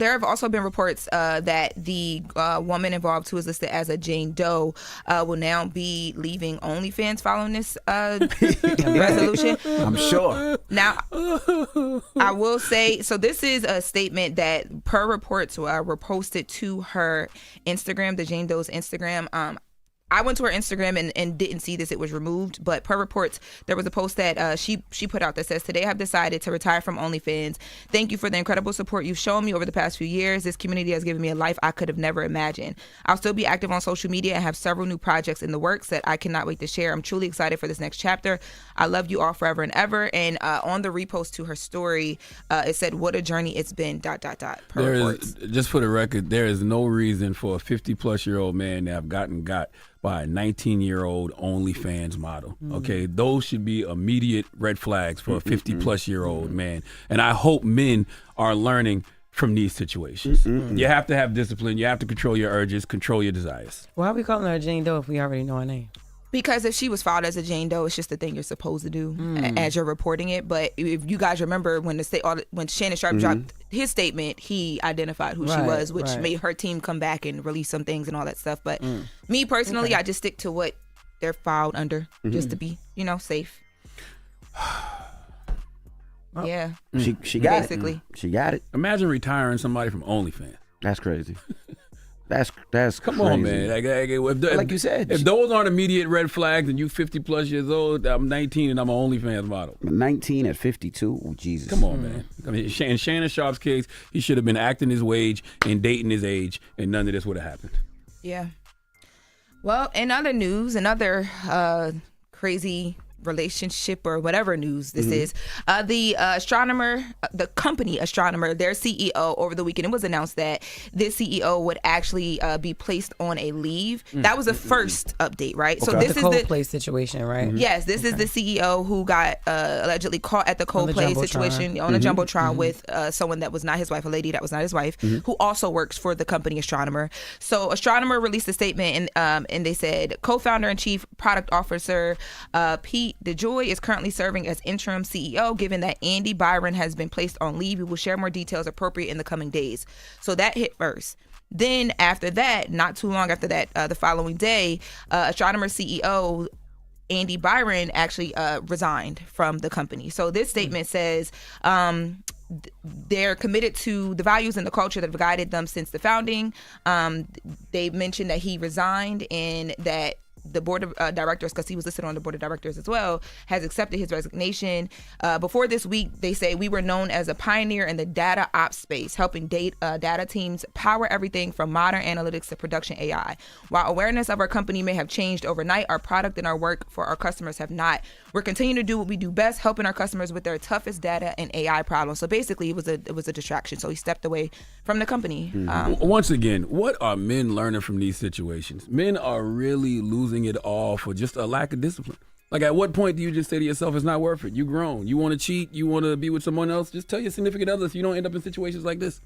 There have also been reports that the woman involved, who is listed as a Jane Doe, will now be leaving OnlyFans following this resolution. I'm sure. Now, I will say, so this is a statement that, per reports, were posted to her Instagram, the Jane Doe's Instagram. I went to her Instagram and didn't see this. It was removed. But per reports, there was a post that she put out that says, "Today I've decided to retire from OnlyFans. Thank you for the incredible support you've shown me over the past few years. This community has given me a life I could have never imagined. I'll still be active on social media and have several new projects in the works that I cannot wait to share. I'm truly excited for this next chapter. I love you all forever and ever." And on the repost to her story, it said, "What a journey it's been, ... Per reports. Just for the record, there is no reason for a 50-plus-year-old man to have gotten got by a 19-year-old OnlyFans model. Okay, those should be immediate red flags for a 50-plus-year-old man. And I hope men are learning from these situations. You have to have discipline. You have to control your urges, control your desires. Why are we calling her Jane Doe if we already know her name? Because if she was filed as a Jane Doe, it's just the thing you're supposed to do as you're reporting it. But if you guys remember when when Shannon Sharpe dropped his statement, he identified who she was, which made her team come back and release some things and all that stuff. But me personally, I just stick to what they're filed under, just to be, safe. Yeah. She got basically. it. She got it. Imagine retiring somebody from OnlyFans. That's crazy. That's come crazy. on, man. Like you said, if those aren't immediate red flags and you 50+ years old, I'm 19 and I'm an OnlyFans model. 19 at 52, oh, Jesus. Come on, man. I mean, in Shannon Sharpe's case, he should have been acting his wage and dating his age, and none of this would have happened. Yeah. Well, in other news, another crazy relationship or whatever news this is, the company astronomer, their CEO, over the weekend, it was announced that this CEO would actually be placed on a leave. That was the first update, right? Okay. So this is the Coldplay situation, right? Yes, this is the CEO who got allegedly caught at the Coldplay situation on a jumbotron with someone that was not his wife, a lady that was not his wife, who also works for the company Astronomer. So Astronomer released a statement and they said, co-founder and chief product officer Pete DeJoy is currently serving as interim CEO. Given that Andy Byron has been placed on leave, we will share more details appropriate in the coming days. So that hit first. Then after that, not too long after that, the following day, Astronomer CEO Andy Byron actually resigned from the company. So this statement says they're committed to the values and the culture that have guided them since the founding. They mentioned that he resigned and that the board of directors, because he was listed on the board of directors as well, has accepted his resignation. Before this week, they say, we were known as a pioneer in the data ops space, helping data teams power everything from modern analytics to production AI. While awareness of our company may have changed overnight, our product and our work for our customers have not. We're continuing to do what we do best, helping our customers with their toughest data and AI problems. So basically, it was a distraction. So he stepped away from the company. Once again, what are men learning from these situations? Men are really losing it all for just a lack of discipline. Like, at what point do you just say to yourself, it's not worth it? You grown. You want to cheat? You want to be with someone else? Just tell your significant other so you don't end up in situations like this.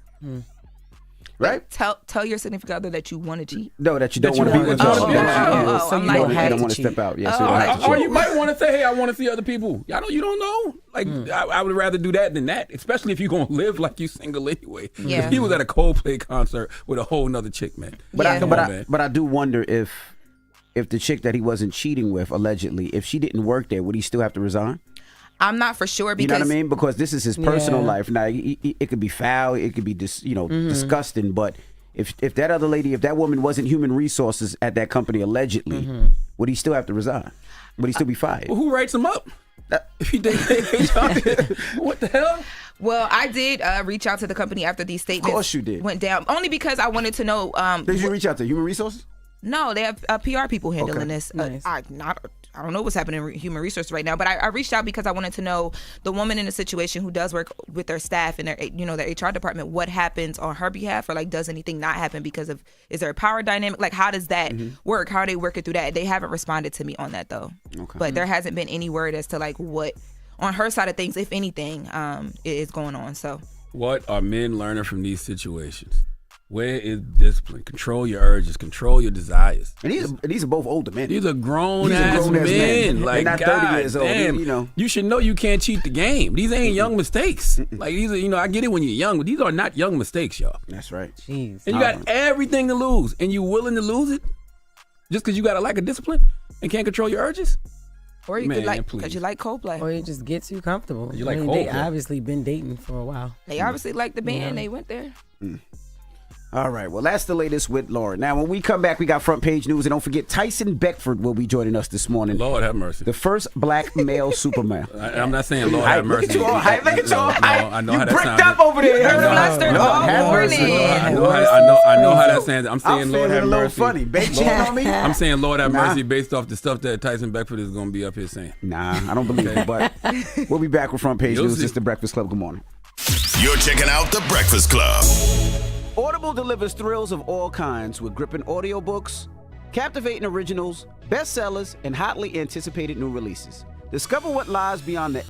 Right? Tell your significant other that you want to cheat. No, that you don't want to be with them. So you don't want to step out. Yes, or you might want to say, hey, I want to see other people. You don't know. Like, I would rather do that than that, especially if you're going to live like you single anyway. Yeah. He was at a Coldplay concert with a whole nother chick, man. But I do wonder if the chick that he wasn't cheating with, allegedly, if she didn't work there, would he still have to resign? I'm not for sure, because you know what I mean? Because this is his personal life. Now, it could be foul, it could be disgusting, but if that other lady, if that woman wasn't human resources at that company, allegedly, would he still have to resign? Would he still be fired? Well, who writes him up? If he did, what the hell? Well, I did reach out to the company after these statements Of course you did. went down, only because I wanted to know. Did you reach out to human resources? No, they have PR people handling this. Nice. I don't know what's happening in human resources right now, but I reached out because I wanted to know the woman in the situation who does work with their staff and their HR department, what happens on her behalf, or like, does anything not happen because of, is there a power dynamic? Like, how does that work? How are they working through that? They haven't responded to me on that though. Okay. But there hasn't been any word as to like what on her side of things, if anything, is going on. So what are men learning from these situations? Where is discipline? Control your urges. Control your desires. And these are both older men. These are grown-ass men. Like, they're not 30 years old. Damn, You know. You should know you can't cheat the game. These ain't young mistakes. Like, these are, I get it when you're young, but these are not young mistakes, y'all. That's right. Jeez. And you got everything to lose, and you willing to lose it just because you got a lack of discipline and can't control your urges? Or you could like, because you like Coldplay. Or you just get too comfortable. You like they Coldplay. obviously been dating for a while. They obviously like the band. They went there. All right, well, that's the latest with Lauren. Now, when we come back, we got front page news. And don't forget, Tyson Beckford will be joining us this morning. Lord have mercy. The first black male Superman. I'm not saying Lord have mercy. Look at you all hype. Look at you all hype. I know You how that bricked sounded. up over there. You're flustered all morning. I know how that sounds. I'm saying Lord have a little mercy. funny. Big cheating on me? I'm saying Lord have Nah. mercy based off the stuff that Tyson Beckford is going to be up here saying. Nah, I don't believe it. But we'll be back with front page You'll news. see. It's the Breakfast Club. Good morning. You're checking out The Breakfast Club. Audible delivers thrills of all kinds with gripping audiobooks, captivating originals, bestsellers, and hotly anticipated new releases. Discover what lies beyond the